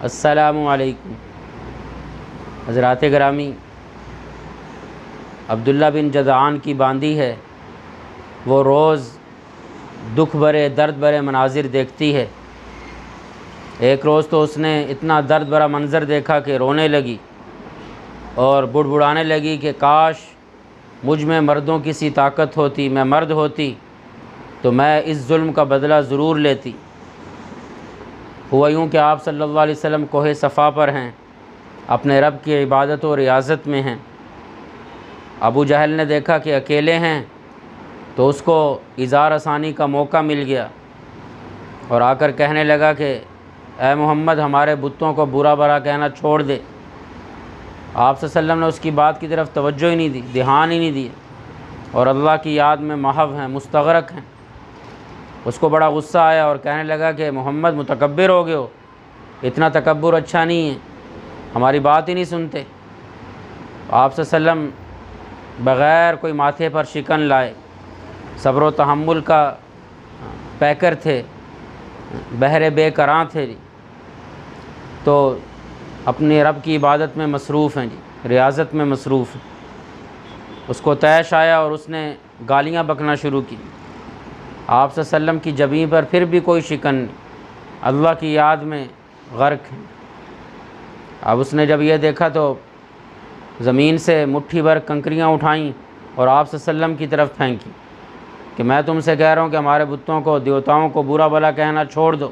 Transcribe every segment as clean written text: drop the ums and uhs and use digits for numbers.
السلام علیکم۔ حضرات گرامی، عبداللہ بن جدعان کی باندی ہے، وہ روز دکھ بھرے درد بھرے مناظر دیکھتی ہے۔ ایک روز تو اس نے اتنا درد بھرا منظر دیکھا کہ رونے لگی اور بڑبڑانے لگی کہ کاش مجھ میں مردوں کی سی طاقت ہوتی، میں مرد ہوتی تو میں اس ظلم کا بدلہ ضرور لیتی۔ ہوا یوں کہ آپ صلی اللہ علیہ وسلم کوہ صفا پر ہیں، اپنے رب کی عبادت و ریاضت میں ہیں۔ ابو جہل نے دیکھا کہ اکیلے ہیں تو اس کو اظہار ثانی کا موقع مل گیا اور آ کر کہنے لگا کہ اے محمد، ہمارے بتوں کو برا بھلا کہنا چھوڑ دے۔ آپ صلی اللہ علیہ وسلم نے اس کی بات کی طرف توجہ ہی نہیں دی، دھیان ہی نہیں دیا، اور اللہ کی یاد میں محو ہیں، مستغرق ہیں۔ اس کو بڑا غصہ آیا اور کہنے لگا کہ محمد متکبر ہو گئے ہو، اتنا تکبر اچھا نہیں ہے، ہماری بات ہی نہیں سنتے۔ آپ صلی اللہ علیہ وسلم بغیر کوئی ماتھے پر شکن لائے، صبر و تحمل کا پیکر تھے، بحر بے کراں تھے جی، تو اپنے رب کی عبادت میں مصروف ہیں جی، ریاضت میں مصروف ہیں۔ اس کو طیش آیا اور اس نے گالیاں بکنا شروع کی۔ آپ صلی اللہ علیہ وسلم کی جبین پر پھر بھی کوئی شکن نہیں، اللہ کی یاد میں غرق ہیں۔ اب اس نے جب یہ دیکھا تو زمین سے مٹھی بھر کنکریاں اٹھائیں اور آپ صلی اللہ علیہ وسلم کی طرف پھینکی کہ میں تم سے کہہ رہا ہوں کہ ہمارے بتوں کو، دیوتاؤں کو برا بھلا کہنا چھوڑ دو۔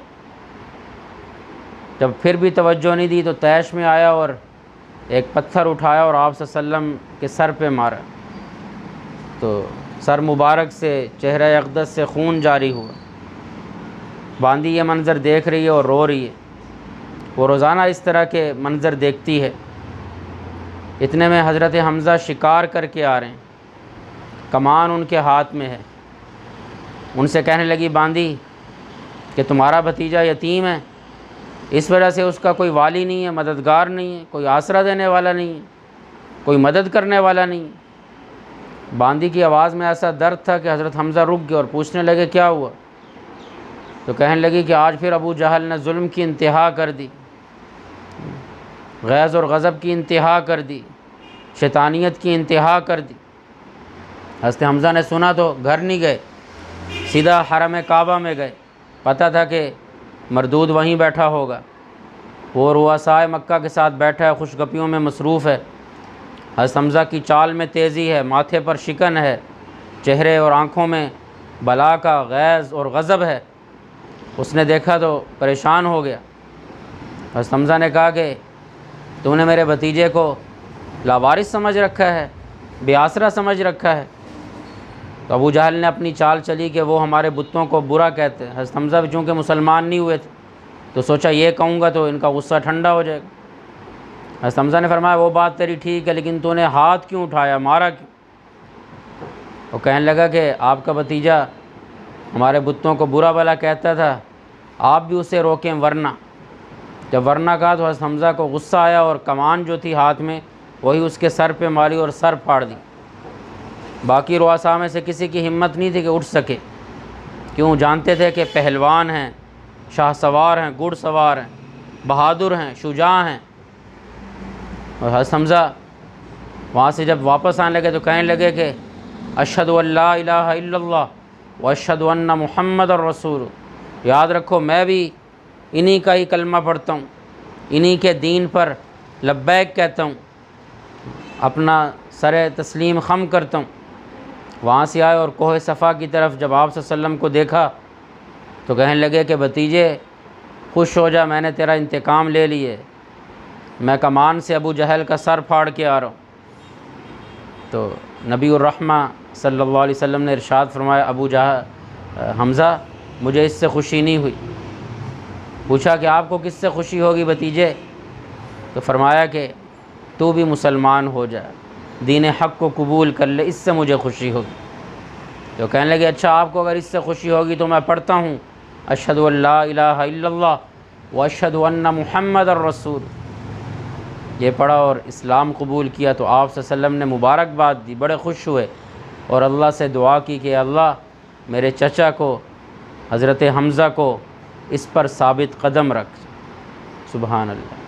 جب پھر بھی توجہ نہیں دی تو طیش میں آیا اور ایک پتھر اٹھایا اور آپ صلی اللہ علیہ وسلم کے سر پہ مارا، تو سر مبارک سے چہرہ اقدس سے خون جاری ہوا۔ باندی یہ منظر دیکھ رہی ہے اور رو رہی ہے۔ وہ روزانہ اس طرح کے منظر دیکھتی ہے۔ اتنے میں حضرت حمزہ شکار کر کے آ رہے ہیں، کمان ان کے ہاتھ میں ہے۔ ان سے کہنے لگی باندی کہ تمہارا بھتیجا یتیم ہے، اس وجہ سے اس کا کوئی والی نہیں ہے، مددگار نہیں ہے، کوئی آسرا دینے والا نہیں ہے، کوئی مدد کرنے والا نہیں ہے۔ باندی کی آواز میں ایسا درد تھا کہ حضرت حمزہ رک گئے اور پوچھنے لگے کیا ہوا؟ تو کہنے لگی کہ آج پھر ابو جہل نے ظلم کی انتہا کر دی، غیظ اور غضب کی انتہا کر دی، شیطانیت کی انتہا کر دی۔ حضرت حمزہ نے سنا تو گھر نہیں گئے، سیدھا حرم کعبہ میں گئے۔ پتہ تھا کہ مردود وہیں بیٹھا ہوگا، وہ رؤسائے مکہ کے ساتھ بیٹھا ہے، خوش گپیوں میں مصروف ہے۔ حضرت حمزہ کی چال میں تیزی ہے، ماتھے پر شکن ہے، چہرے اور آنکھوں میں بلا کا غیظ اور غضب ہے۔ اس نے دیکھا تو پریشان ہو گیا۔ حضرت حمزہ نے کہا کہ تو نے میرے بھتیجے کو لاوارث سمجھ رکھا ہے، بے آسرا سمجھ رکھا ہے۔ تو ابو جہل نے اپنی چال چلی کہ وہ ہمارے بتوں کو برا کہتے ہیں۔ حضرت حمزہ بھی چونکہ مسلمان نہیں ہوئے تھے تو سوچا یہ کہوں گا تو ان کا غصہ ٹھنڈا ہو جائے گا۔ حضرت حمزہ نے فرمایا وہ بات تیری ٹھیک ہے، لیکن تو نے ہاتھ کیوں اٹھایا، مارا کیوں؟ وہ کہنے لگا کہ آپ کا بھتیجا ہمارے بتوں کو برا بھلا کہتا تھا، آپ بھی اسے روکیں ورنہ۔ جب ورنہ کہا تو حضرت حمزہ کو غصہ آیا اور کمان جو تھی ہاتھ میں وہی اس کے سر پہ ماری اور سر پھاڑ دی۔ باقی رؤساء میں سے کسی کی ہمت نہیں تھی کہ اٹھ سکے، کیوں؟ جانتے تھے کہ پہلوان ہیں، شاہ سوار ہیں، گھڑ سوار ہیں، بہادر ہیں، شجاع ہیں۔ اور حضرت حمزہ وہاں سے جب واپس آنے لگے تو کہنے لگے کہ اشہد ان لا الہ الا اللہ و اشہد ان محمد الرسول، یاد رکھو میں بھی انہی کا ہی کلمہ پڑھتا ہوں، انہی کے دین پر لبیک کہتا ہوں، اپنا سر تسلیم خم کرتا ہوں۔ وہاں سے آئے اور کوہ صفا کی طرف جب آپ صلی اللہ علیہ وسلم کو دیکھا تو کہنے لگے کہ بھتیجے خوش ہو جا، میں نے تیرا انتقام لے لیے، میں کمان سے ابو جہل کا سر پھاڑ کے آ رہا ہوں۔ تو نبی الرحمہ صلی اللہ علیہ وسلم نے ارشاد فرمایا ابو حمزہ مجھے اس سے خوشی نہیں ہوئی۔ پوچھا کہ آپ کو کس سے خوشی ہوگی بھتیجے؟ تو فرمایا کہ تو بھی مسلمان ہو جائے، دین حق کو قبول کر لے، اس سے مجھے خوشی ہوگی۔ تو کہنے لگے اچھا آپ کو اگر اس سے خوشی ہوگی تو میں پڑھتا ہوں اشہد ان لا الہ الا اللہ و اشہد ان محمد الرسول۔ یہ پڑھا اور اسلام قبول کیا تو آپ صلی اللہ علیہ وسلم نے مبارکباد دی، بڑے خوش ہوئے اور اللہ سے دعا کی کہ اللہ میرے چچا کو، حضرت حمزہ کو اس پر ثابت قدم رکھ۔ سبحان اللہ۔